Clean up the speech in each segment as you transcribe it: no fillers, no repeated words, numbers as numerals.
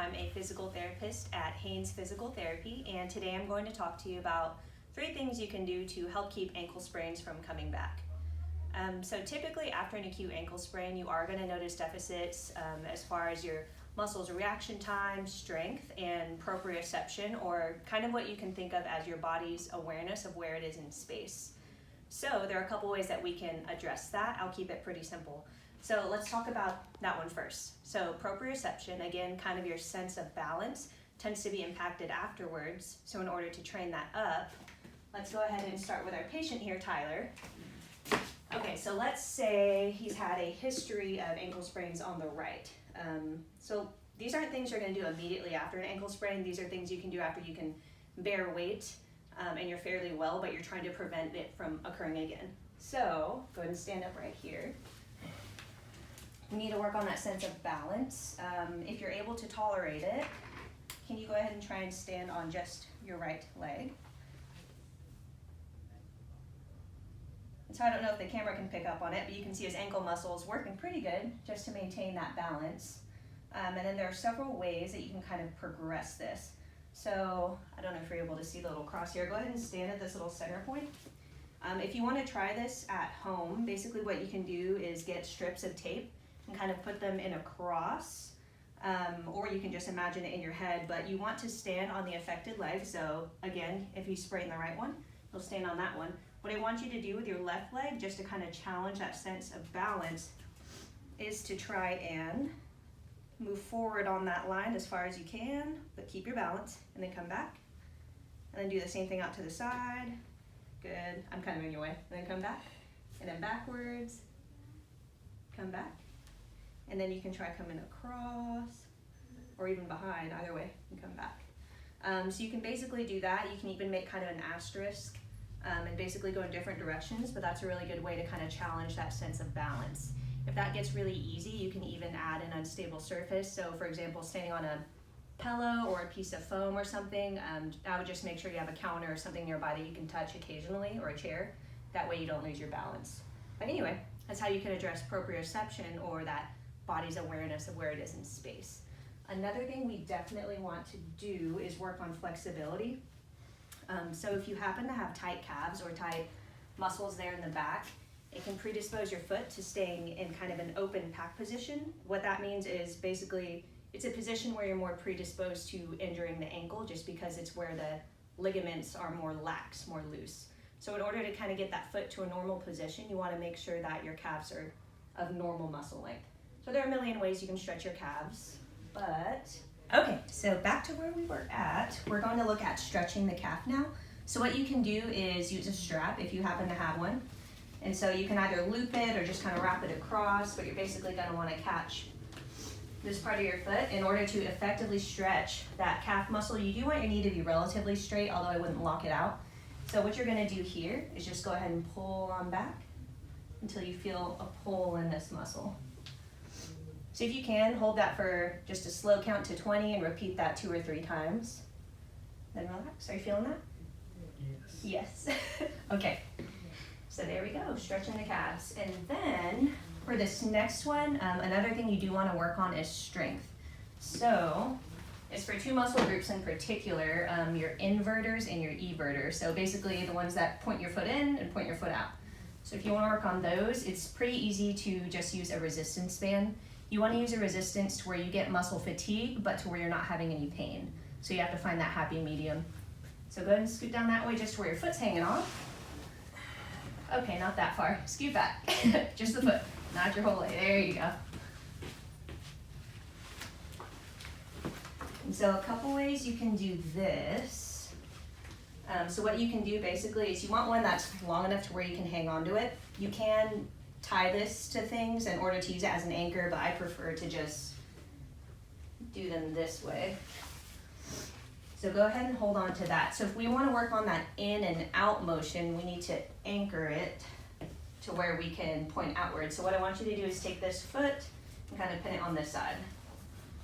I'm a physical therapist at Haynes Physical Therapy, and today I'm going to talk to you about 3 things you can do to help keep ankle sprains from coming back. So typically after an acute ankle sprain, you are going to notice deficits as far as your muscles reaction time, strength, and proprioception, or kind of what you can think of as your body's awareness of where it is in space. So there are a couple ways that we can address that. I'll keep it pretty simple. So let's talk about that one first. So proprioception, again, kind of your sense of balance, tends to be impacted afterwards. So in order to train that up, let's go ahead and start with our patient here, Tyler. Okay, so let's say he's had a history of ankle sprains on the right. So these aren't things you're going to do immediately after an ankle sprain. These are things you can do after you can bear weight and you're fairly well, but you're trying to prevent it from occurring again. So go ahead and stand up right here. You need to work on that sense of balance. If you're able to tolerate it, can you go ahead and try and stand on just your right leg? And so I don't know if the camera can pick up on it, but you can see his ankle muscles working pretty good just to maintain that balance. And then there are several ways that you can kind of progress this. So I don't know if you're able to see the little cross here. Go ahead and stand at this little center point. If you want to try this at home, basically what you can do is get strips of tape and kind of put them in a cross, or you can just imagine it in your head, but you want to stand on the affected leg. So again, if you sprain the right one, you'll stand on that one. What I want you to do with your left leg, just to kind of challenge that sense of balance, is to try and move forward on that line as far as you can, but keep your balance, and then come back. And then do the same thing out to the side. Good, I'm kind of in your way. And then come back, and then backwards, come back. And then you can try coming across, or even behind, either way, and come back. So you can basically do that. You can even make kind of an asterisk and basically go in different directions, but that's a really good way to kind of challenge that sense of balance. If that gets really easy, you can even add an unstable surface. So for example, standing on a pillow or a piece of foam or something, I would just make sure you have a counter or something nearby that you can touch occasionally, or a chair. That way you don't lose your balance. But anyway, that's how you can address proprioception, or that body's awareness of where it is in space. Another thing we definitely want to do is work on flexibility. So if you happen to have tight calves or tight muscles there in the back, it can predispose your foot to staying in kind of an open pack position. What that means is basically it's a position where you're more predisposed to injuring the ankle, just because it's where the ligaments are more lax, more loose. So in order to kind of get that foot to a normal position, you want to make sure that your calves are of normal muscle length. So there are a million ways you can stretch your calves, but okay, so back to where we were at. We're going to look at stretching the calf now. So what you can do is use a strap if you happen to have one. And so you can either loop it or just kind of wrap it across, but you're basically going to want to catch this part of your foot in order to effectively stretch that calf muscle. You do want your knee to be relatively straight, although I wouldn't lock it out. So what you're going to do here is just go ahead and pull on back until you feel a pull in this muscle. So if you can, hold that for just a slow count to 20 and repeat that 2 or 3 times. Then relax. Are you feeling that? Yes. Yes. Okay. So there we go, stretching the calves. And then for this next one, another thing you do want to work on is strength. So it's for 2 muscle groups in particular, your inverters and your everters. So basically the ones that point your foot in and point your foot out. So if you want to work on those, it's pretty easy to just use a resistance band. You want to use a resistance to where you get muscle fatigue, but to where you're not having any pain. So you have to find that happy medium. So go ahead and scoot down that way just to where your foot's hanging off. Okay, not that far. Scoot back. Just the foot, not your whole leg. There you go. And so a couple ways you can do this. So what you can do basically is you want one that's long enough to where you can hang on to it. You can tie this to things in order to use it as an anchor, but I prefer to just do them this way. So go ahead and hold on to that. So if we want to work on that in and out motion, we need to anchor it to where we can point outward. So what I want you to do is take this foot and kind of pin it on this side.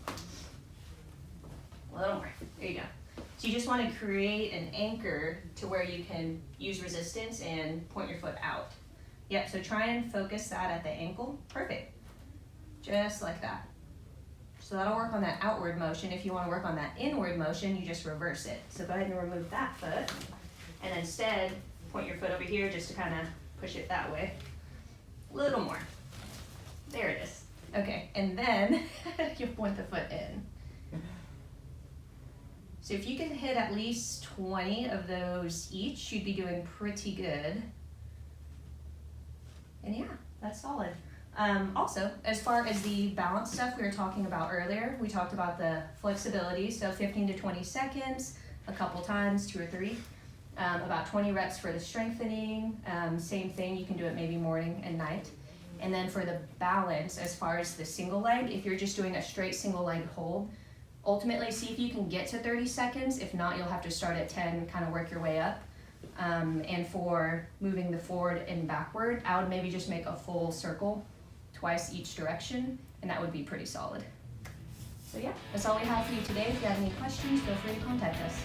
A little more. There you go. So you just want to create an anchor to where you can use resistance and point your foot out. Yep, so try and focus that at the ankle. Perfect. Just like that. So that'll work on that outward motion. If you want to work on that inward motion, you just reverse it. So go ahead and remove that foot, and instead point your foot over here just to kind of push it that way. A little more. There it is. Okay, and then you'll point the foot in. So if you can hit at least 20 of those each, you'd be doing pretty good. And yeah, that's solid. Also, as far as the balance stuff we were talking about earlier, we talked about the flexibility, so 15 to 20 seconds, a couple times, 2 or 3. About 20 reps for the strengthening. Same thing, you can do it maybe morning and night. And then for the balance, as far as the single leg, if you're just doing a straight single leg hold, ultimately see if you can get to 30 seconds. If not, you'll have to start at 10, kind of work your way up. And for moving the forward and backward, I would maybe just make a full circle twice each direction, and that would be pretty solid. So yeah, that's all we have for you today. If you have any questions, feel free to contact us.